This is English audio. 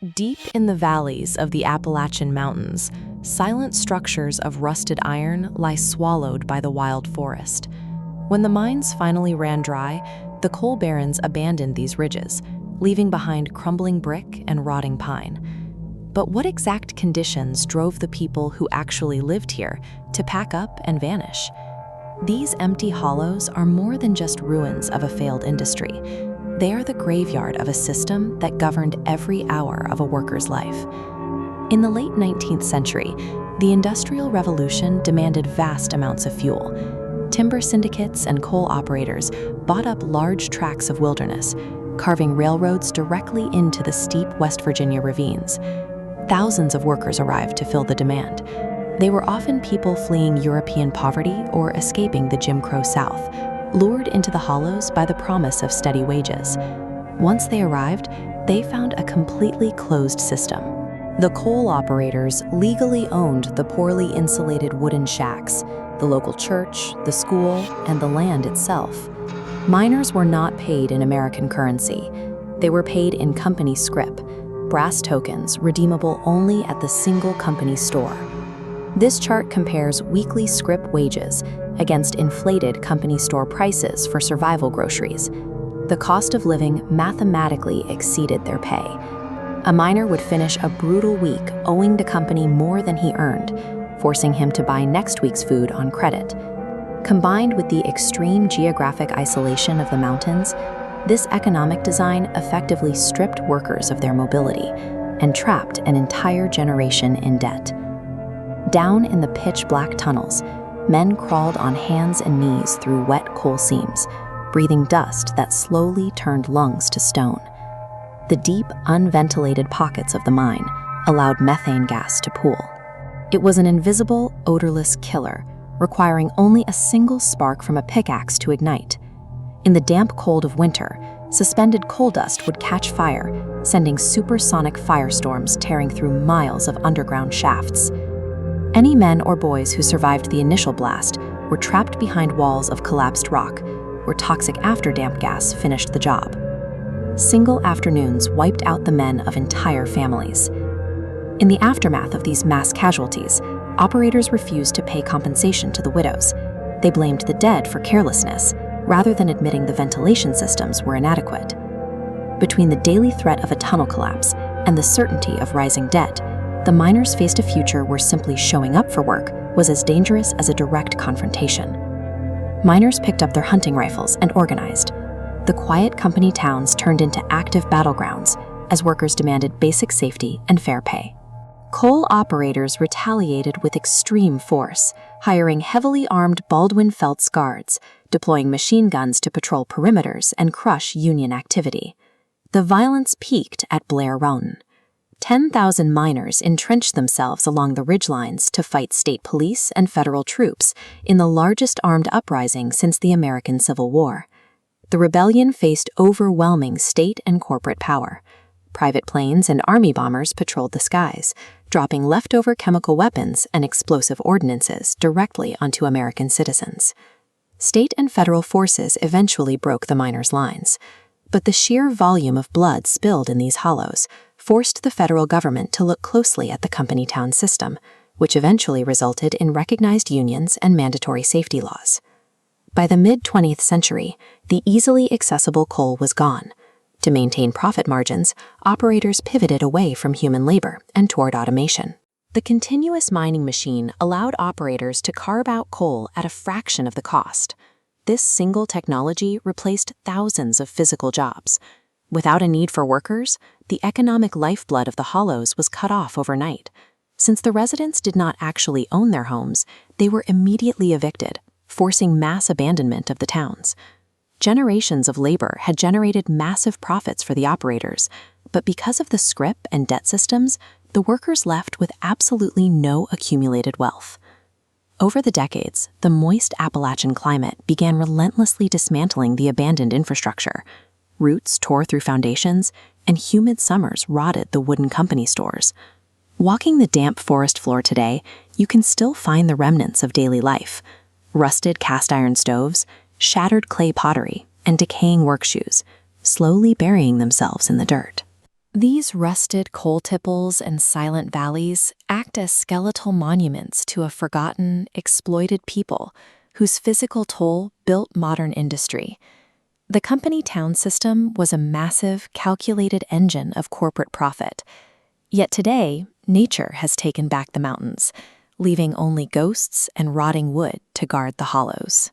Deep in the valleys of the Appalachian Mountains, silent structures of rusted iron lie swallowed by the wild forest. When the mines finally ran dry, the coal barons abandoned these ridges, leaving behind crumbling brick and rotting pine. But what exact conditions drove the people who actually lived here to pack up and vanish? These empty hollows are more than just ruins of a failed industry. They are the graveyard of a system that governed every hour of a worker's life. In the late 19th century, the Industrial Revolution demanded vast amounts of fuel. Timber syndicates and coal operators bought up large tracts of wilderness, carving railroads directly into the steep West Virginia ravines. Thousands of workers arrived to fill the demand. They were often people fleeing European poverty or escaping the Jim Crow South, lured into the hollows by the promise of steady wages. Once they arrived, they found a completely closed system. The coal operators legally owned the poorly insulated wooden shacks, the local church, the school, and the land itself. Miners were not paid in American currency. They were paid in company scrip, brass tokens redeemable only at the single company store. This chart compares weekly scrip wages against inflated company store prices for survival groceries. The cost of living mathematically exceeded their pay. A miner would finish a brutal week owing the company more than he earned, forcing him to buy next week's food on credit. Combined with the extreme geographic isolation of the mountains, this economic design effectively stripped workers of their mobility and trapped an entire generation in debt. Down in the pitch-black tunnels, men crawled on hands and knees through wet coal seams, breathing dust that slowly turned lungs to stone. The deep, unventilated pockets of the mine allowed methane gas to pool. It was an invisible, odorless killer, requiring only a single spark from a pickaxe to ignite. In the damp cold of winter, suspended coal dust would catch fire, sending supersonic firestorms tearing through miles of underground shafts. Any men or boys who survived the initial blast were trapped behind walls of collapsed rock, where toxic after-damp gas finished the job. Single afternoons wiped out the men of entire families. In the aftermath of these mass casualties, operators refused to pay compensation to the widows. They blamed the dead for carelessness, rather than admitting the ventilation systems were inadequate. Between the daily threat of a tunnel collapse and the certainty of rising debt, the miners faced a future where simply showing up for work was as dangerous as a direct confrontation. Miners picked up their hunting rifles and organized. The quiet company towns turned into active battlegrounds as workers demanded basic safety and fair pay. Coal operators retaliated with extreme force, hiring heavily armed Baldwin Felts guards, deploying machine guns to patrol perimeters and crush Union activity. The violence peaked at Blair Mountain. 10,000 miners entrenched themselves along the ridgelines to fight state police and federal troops in the largest armed uprising since the American Civil War. The rebellion faced overwhelming state and corporate power. Private planes and army bombers patrolled the skies, dropping leftover chemical weapons and explosive ordnances directly onto American citizens. State and federal forces eventually broke the miners' lines, but the sheer volume of blood spilled in these hollows forced the federal government to look closely at the company town system, which eventually resulted in recognized unions and mandatory safety laws. By the mid-20th century, the easily accessible coal was gone. To maintain profit margins, operators pivoted away from human labor and toward automation. The continuous mining machine allowed operators to carve out coal at a fraction of the cost. This single technology replaced thousands of physical jobs. Without a need for workers, the economic lifeblood of the hollows was cut off overnight. Since the residents did not actually own their homes, they were immediately evicted, forcing mass abandonment of the towns. Generations of labor had generated massive profits for the operators, but because of the scrip and debt systems, the workers left with absolutely no accumulated wealth. Over the decades, the moist Appalachian climate began relentlessly dismantling the abandoned infrastructure. Roots tore through foundations, and humid summers rotted the wooden company stores. Walking the damp forest floor today, you can still find the remnants of daily life: rusted cast iron stoves, shattered clay pottery, and decaying work shoes, slowly burying themselves in the dirt. These rusted coal tipples and silent valleys act as skeletal monuments to a forgotten, exploited people whose physical toll built modern industry. The company town system was a massive, calculated engine of corporate profit. Yet today, nature has taken back the mountains, leaving only ghosts and rotting wood to guard the hollows.